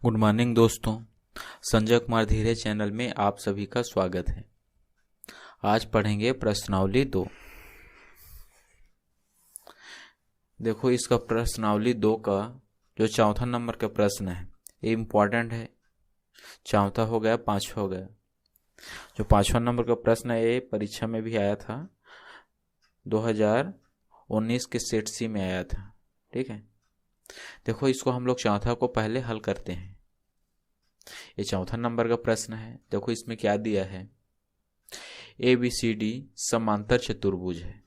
Good morning दोस्तों, संजय कुमार धीरे channel में आप सभी का स्वागत है। आज पढ़ेंगे प्रश्नावली 2। देखो, इसका प्रश्नावली 2 का जो चौथा नंबर का प्रश्न है ये इम्पॉर्टेंट है। चौथा हो गया, पांचवा हो गया। जो पांचवा नंबर का प्रश्न है ये परीक्षा में भी आया था, 2019 के सेट सी में आया था। ठीक है, देखो इसको हम लोग चौथा को पहले हल करते हैं। ये चौथा नंबर का प्रश्न है। देखो इसमें क्या दिया है, ABCD समांतर चतुर्भुज है।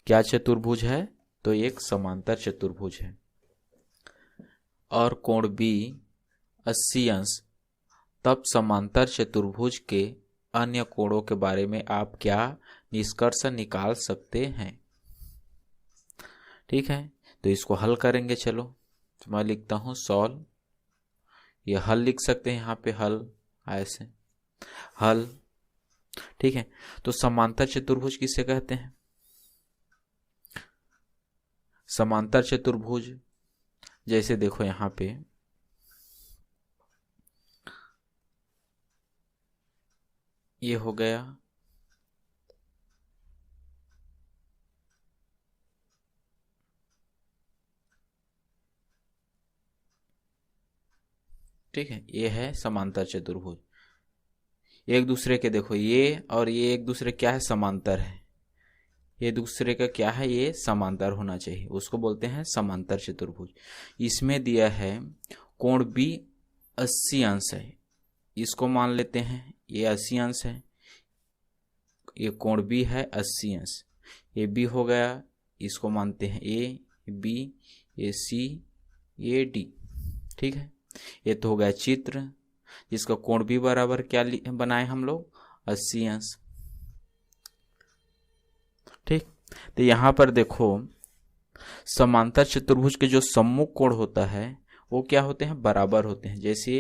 क्या चतुर्भुज है? तो एक समांतर चतुर्भुज है और कोण B 80 अंश। तब समांतर चतुर्भुज के अन्य कोणों के बारे में आप क्या निष्कर्ष निकाल सकते हैं? ठीक है, तो इसको हल करेंगे। चलो तो मैं लिखता हूं सॉल्व। ये हल लिख सकते हैं यहाँ पे, हल ऐसे हल। ठीक है, तो समांतर चतुर्भुज किसे कहते हैं? समांतर चतुर्भुज जैसे देखो यहाँ पे ये हो गया, ठीक है, ये है समांतर चतुर्भुज। एक दूसरे के देखो ये और ये एक दूसरे क्या है, समांतर है। ये दूसरे का क्या है, ये समांतर होना चाहिए, उसको बोलते हैं समांतर चतुर्भुज। इसमें दिया है कोण B 80 अंश है, इसको मान लेते हैं ये 80 अंश है। ये कोण B है 80 अंश, ये B हो गया, इसको मानते हैं A, B, ये C, ये D। ठीक है, ये तो हो गया चित्र जिसका कोण B बराबर क्या बनाए हम लोग, 80 अंश। ठीक, तो यहां पर देखो समांतर चतुर्भुज के जो सम्मुख कोण होता है वो क्या होते हैं, बराबर होते हैं। जैसे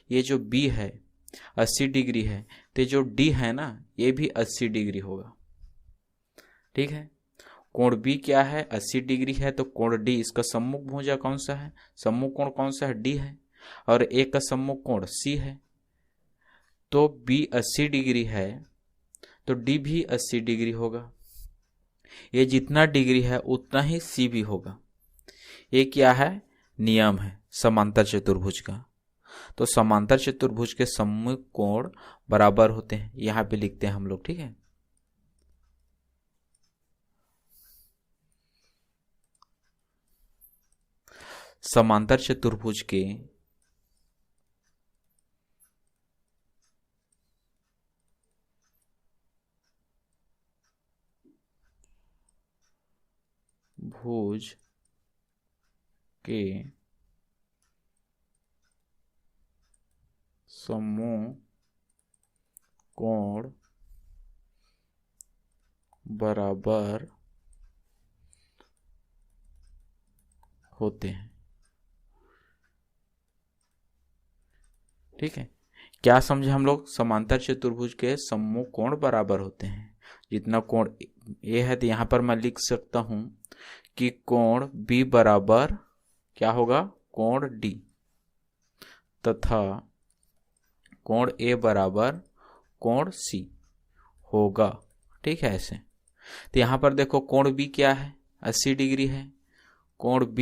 ये जो B है 80 डिग्री है, तो जो D है ना ये भी 80 डिग्री होगा। ठीक है, कोण B क्या है, 80 डिग्री है, तो कोण D इसका सम्मुख भुजा कौन सा है, सम्मुख कोण कौन सा है, D है, और A का सम्मुख कोण C है। तो B 80 डिग्री है तो D भी 80 डिग्री होगा। ये जितना डिग्री है उतना ही C भी होगा। ये क्या है, नियम है समांतर चतुर्भुज का। तो समांतर चतुर्भुज के सम्मुख कोण बराबर होते हैं, यहां पे लिखते हैं हम लोग। ठीक है, समांतर चतुर्भुज के भुज के सम्मुख कोण बराबर होते हैं। ठीक है, क्या समझे हम लोग, समांतर चतुर्भुज के सम्मुख कोण बराबर होते हैं। जितना कोण ए है तो यहां पर मैं लिख सकता हूं कि कोण B बराबर क्या होगा, कोण D, तथा कोण A बराबर कोण C होगा। ठीक है, ऐसे। तो यहां पर देखो कोण B क्या है, 80 डिग्री है। कोण B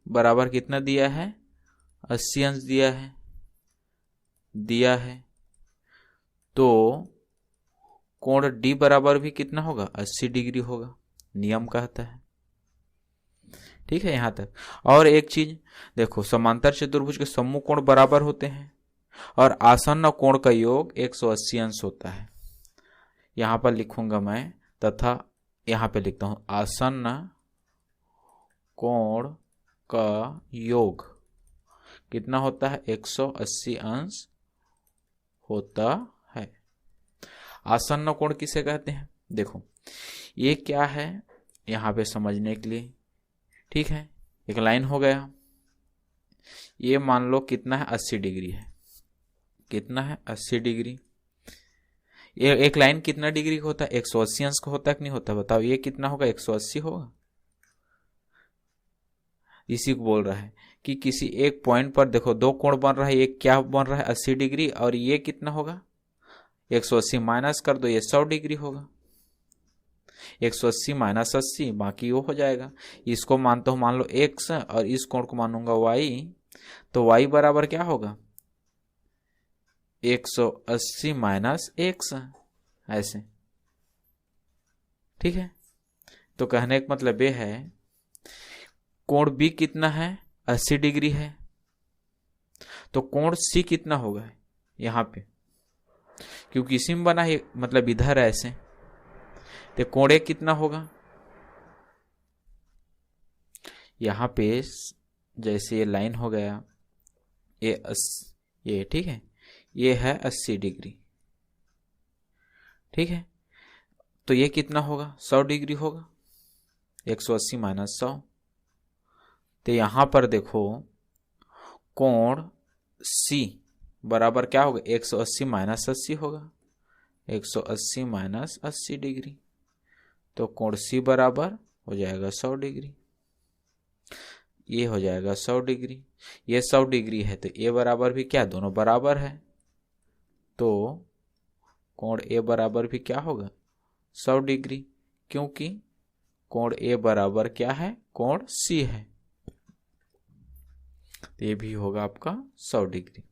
बराबर कितना दिया है, 80 अंश दिया है। तो कोण D बराबर भी कितना होगा, 80 डिग्री होगा, नियम कहता है। ठीक है, यहां तक। और एक चीज देखो, समांतर चतुर्भुज के सम्मुख कोण बराबर होते हैं और आसन्न कोण का योग 180 अंश होता है। यहां पर लिखूंगा मैं, तथा यहां पे लिखता हूं आसन्न कोण का योग कितना होता है, 180 अंश होता है। आसन्न कोण किसे कहते हैं, देखो ये क्या है यहां पे समझने के लिए। ठीक है, एक लाइन हो गया, ये मान लो कितना है, 80 डिग्री है। कितना है, 80 डिग्री। ये एक लाइन कितना डिग्री का होता है, 180 अंश का होता है कि नहीं होता, बताओ। ये कितना होगा, 180 होगा। इसी को बोल रहा है कि किसी एक पॉइंट पर देखो दो कोण बन रहा है, एक क्या बन रहा है 80 डिग्री, और ये कितना होगा 180 माइनस कर दो, ये 100 डिग्री होगा। 180 माइनस 80, बाकी वो हो जाएगा। इसको मानता हूं मान लो x और इस कोण को मानूंगा y, तो y बराबर क्या होगा 180 माइनस x, ऐसे। ठीक है, तो कहने का मतलब ये है कोण B कितना है 80 डिग्री है, तो कोण C कितना होगा यहां पे, क्योंकि इसी में बना है मतलब इधर है ऐसे, तो कोण A कितना होगा यहां पे, जैसे ये लाइन हो गया ये ठीक है, ये है 80 डिग्री। ठीक है, तो ये कितना होगा 100 डिग्री होगा, 180 माइनस 100। तो यहां पर देखो कोण C बराबर क्या होगा 180 माइनस 80 होगा, 180 माइनस 80 डिग्री, तो कोण C बराबर हो जाएगा 100 डिग्री। ये हो जाएगा 100 डिग्री, ये 100 डिग्री है, तो A बराबर भी क्या, दोनों बराबर है, तो कोण A बराबर भी क्या होगा 100 डिग्री, क्योंकि कोण A बराबर क्या है कोण C है, तो ये भी होगा आपका 100 डिग्री।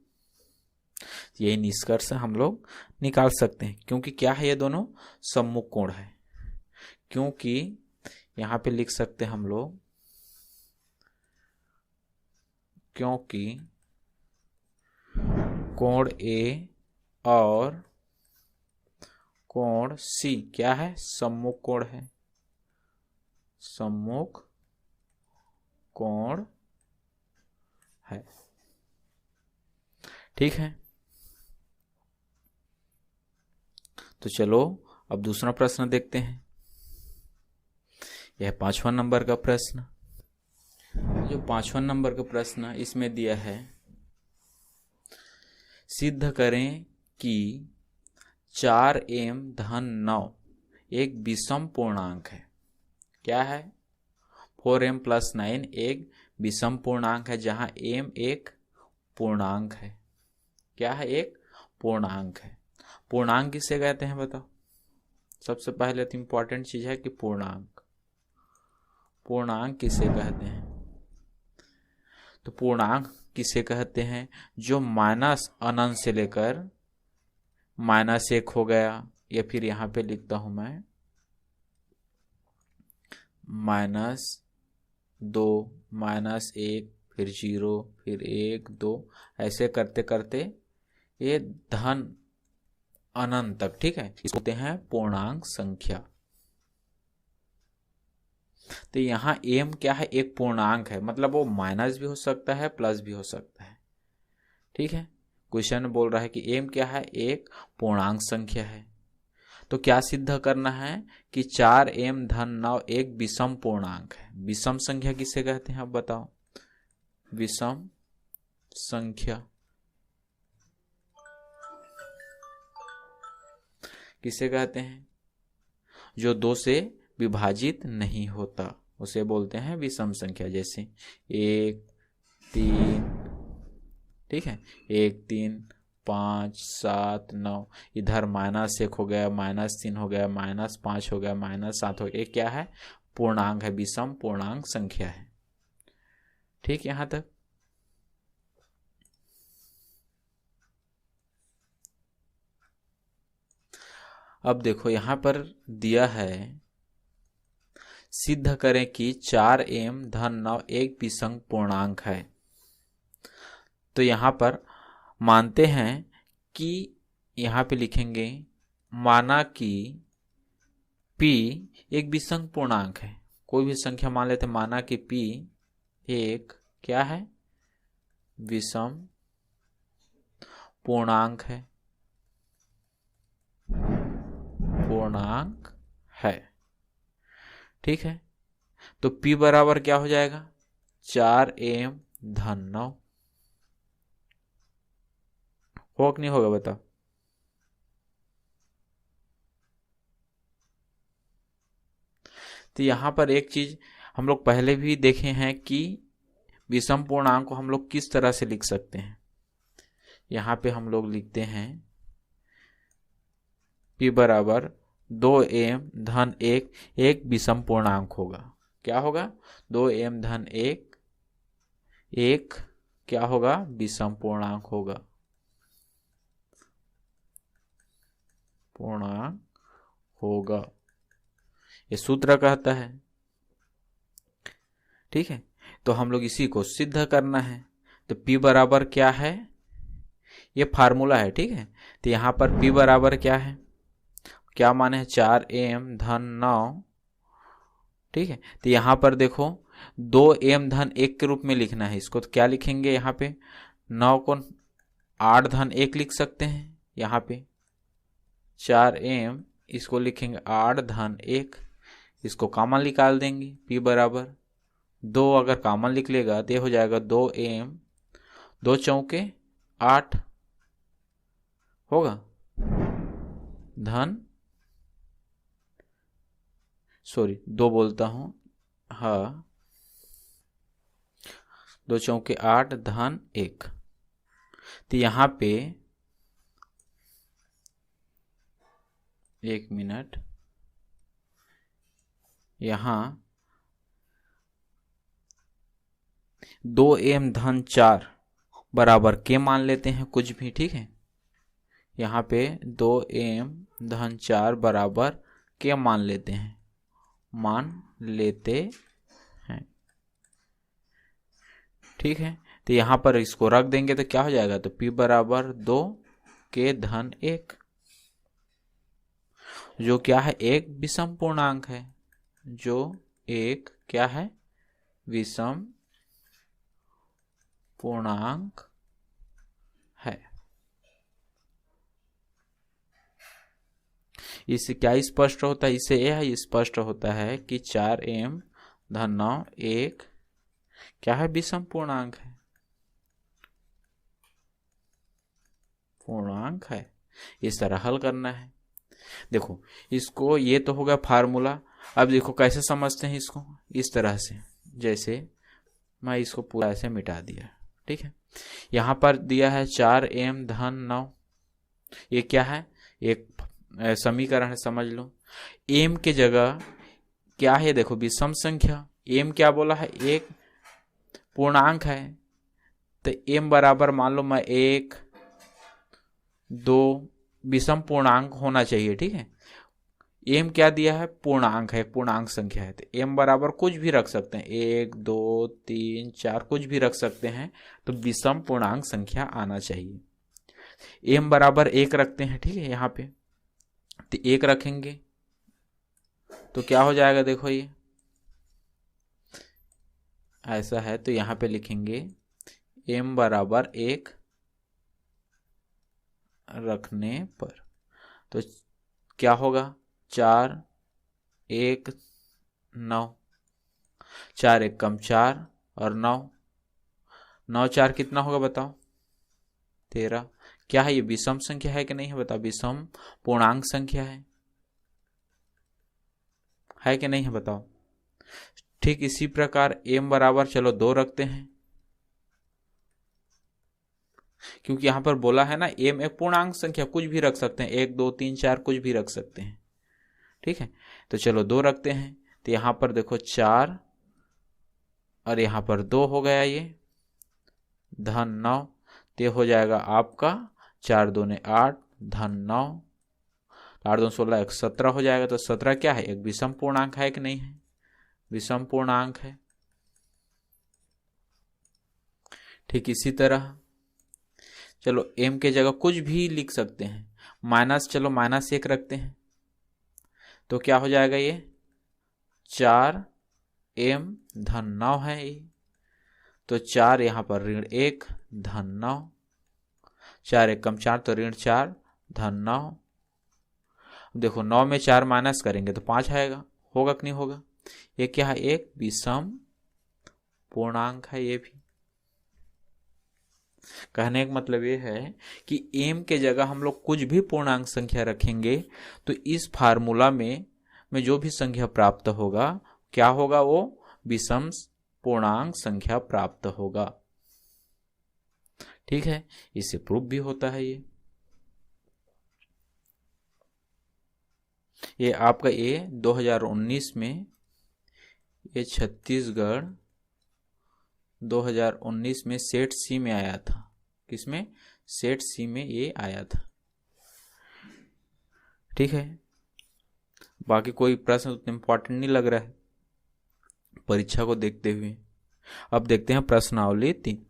यही निष्कर्ष हम लोग निकाल सकते हैं, क्योंकि क्या है ये दोनों सम्मुख कोण है। क्योंकि यहां पे लिख सकते हैं हम लोग, क्योंकि कोण A और कोण C क्या है सम्मुख कोण है, सम्मुख कोण है। ठीक है, तो चलो अब दूसरा प्रश्न देखते हैं। यह 5वां नंबर का प्रश्न, जो 5वां नंबर का प्रश्न इसमें दिया है, सिद्ध करें कि 4m धन 9 एक विषम पूर्णांक है। क्या है 4m प्लस 9 एक विषम पूर्णांक है, जहां m एक पूर्णांक है। क्या है एक पूर्णांक है। पूर्णांक किसे कहते हैं बताओ, सबसे पहले तो इंपॉर्टेंट चीज है कि पूर्णांक, पूर्णांक किसे कहते हैं। तो पूर्णांक किसे कहते हैं जो माइनस अनंत से लेकर -1 हो गया, या फिर यहां पे लिखता हूं मैं -2 -1 फिर 0 फिर 1 2 ऐसे करते करते ये धन अनंत तक। ठीक है, इसको कहते हैं पूर्णांक संख्या। तो यहाँ m क्या है एक पूर्णांक है, मतलब वो माइनस भी हो सकता है प्लस भी हो सकता है। ठीक है, क्वेश्चन बोल रहा है कि m क्या है एक पूर्णांक संख्या है। तो क्या सिद्ध करना है कि 4m धन 9 एक विषम पूर्णांक है। विषम संख्या किसे कहते हैं अब बताओ, विषम संख्या किसे कहते हैं, जो 2 से विभाजित नहीं होता उसे बोलते हैं विषम संख्या। जैसे 1 3, ठीक है 1 3 5 7 9, इधर -1 हो गया, -3 हो गया, -5 हो गया, -7 हो गया। ये क्या है पूर्णांक है, विषम पूर्णांक संख्या है। ठीक, यहां तक। अब देखो यहां पर दिया है सिद्ध करें कि 4m धन 9 एक विषम पूर्णांक है। तो यहां पर मानते हैं कि यहां पे लिखेंगे माना कि p एक विषम पूर्णांक है। कोई भी संख्या मान लेते, माना कि p एक क्या है विषम पूर्णांक है, पूर्णांक है। ठीक है, तो p बराबर क्या हो जाएगा 4m धन 9। हो कि नहीं होगा बताओ। तो यहां पर एक चीज हम लोग पहले भी देखे हैं कि विषम पूर्णांक को हम लोग किस तरह से लिख सकते हैं? यहाँ पे हम लोग लिखते हैं p बराबर 2m धन 1 एक विषम पूर्णांक होगा। क्या होगा? 2m धन 1 एक क्या होगा? विषम पूर्णांक होगा। ये सूत्र कहता है। ठीक है, तो हम लोग इसी को सिद्ध करना है। तो p बराबर क्या है? ये फार्मूला है। ठीक है, तो यहाँ पर p बराबर क्या है? क्या माने है? 4m धन 9। ठीक है, तो यहाँ पर देखो 2m धन 1 के रूप में लिखना है इसको। तो क्या लिखेंगे यहाँ पे? 9 को 8 धन 1 लिख सकते हैं। यहाँ पे 4m इसको लिखेंगे 8 धन 1, इसको कॉमन निकाल देंगे। p बराबर 2 अगर कॉमन लिख लेगा तो ये हो जाएगा 2m 2 चौके 8 होगा धन 2 बोलता हूं, हाँ 2 चौके 8 धन 1। तो यहाँ पे 1 मिनट, यहाँ 2m धन 4 बराबर के मान लेते हैं कुछ भी। ठीक है, यहाँ पे 2m धन 4 बराबर के मान लेते हैं, ठीक है। तो यहाँ पर इसको रख देंगे तो क्या हो जाएगा? तो p बराबर 2 के धन 1, जो क्या है? एक विषम पूर्णांक है, जो एक क्या है? विषम पूर्णांक है। इससे क्या स्पष्ट होता है? इससे यह स्पष्ट होता है कि 4m धन 9 एक क्या है? विषम पूर्णांक है। इस तरह हल करना है। देखो इसको, ये तो होगा फार्मूला। अब देखो कैसे समझते हैं इसको, इस तरह से, जैसे मैं इसको पूरा ऐसे मिटा दिया। ठीक है, यहाँ पर दिया है 4m धन 9, ये क्या है? एक समीकरण है, समझ लो। m के जगह क्या है? देखो विषम संख्या, m क्या बोला है? एक पूर्णांक है। तो m बराबर मान लो मैं 1 2 विषम पूर्णांक होना चाहिए। ठीक है, m क्या दिया है? पूर्णांक है, पूर्णांक संख्या है। तो m बराबर कुछ भी रख सकते हैं, 1 2 3 4 कुछ भी रख सकते हैं। तो विषम पूर्णांक संख्या आना चाहिए। m बराबर 1 रखते हैं। ठीक है, यहाँ पे तो 1 रखेंगे तो क्या हो जाएगा? देखो ये ऐसा है, तो यहाँ पे लिखेंगे m बराबर 1 रखने पर तो क्या होगा? 4 1 9, 4 1 कम 4 और 9 4 कितना होगा बताओ? 13। क्या है ये? विषम संख्या है कि नहीं है? बताओ, विषम पूर्णांक संख्या है कि नहीं है? बताओ। ठीक इसी प्रकार m बराबर चलो 2 रखते हैं, क्योंकि यहां पर बोला है ना m एक पूर्णांक संख्या, कुछ भी रख सकते हैं, 1 2 3 4 कुछ भी रख सकते हैं। ठीक है, तो चलो 2 रखते हैं। तो यहां पर देखो 4 और यहां पर 2 हो गया, ये धन 9। तो हो जाएगा आपका 4 दूने 8 धन 9, 8 2 16 1 17 हो जाएगा। तो 17 क्या है? एक विषम पूर्णांक है कि नहीं है? विषम पूर्णांक है। ठीक इसी तरह चलो m के जगह कुछ भी लिख सकते हैं, माइनस, चलो -1 रखते हैं तो क्या हो जाएगा? ये 4m धन 9 है ये। तो 4 यहाँ पर ऋण 1 धन 9, 4 1 कम 4 तो ऋण 4 धन 9। देखो 9 में 4 माइनस करेंगे तो 5 आएगा, होगा कि नहीं होगा? ये क्या है? एक विषम पूर्णांक है। ये भी कहने का मतलब ये है कि m के जगह हम लोग कुछ भी पूर्णांक संख्या रखेंगे तो इस फार्मूला में जो भी संख्या प्राप्त होगा क्या होगा? वो विषम पूर्णांक संख्या प्राप्त होगा। ठीक है, इससे प्रूफ भी होता है। ये आपका ये 2019 में, ये छत्तीसगढ़ 2019 में सेट सी में आया था। किसमें? सेट सी में ये आया था। ठीक है, बाकी कोई प्रश्न उतना इंपॉर्टेंट नहीं लग रहा है परीक्षा को देखते हुए। अब देखते हैं प्रश्नावली 3।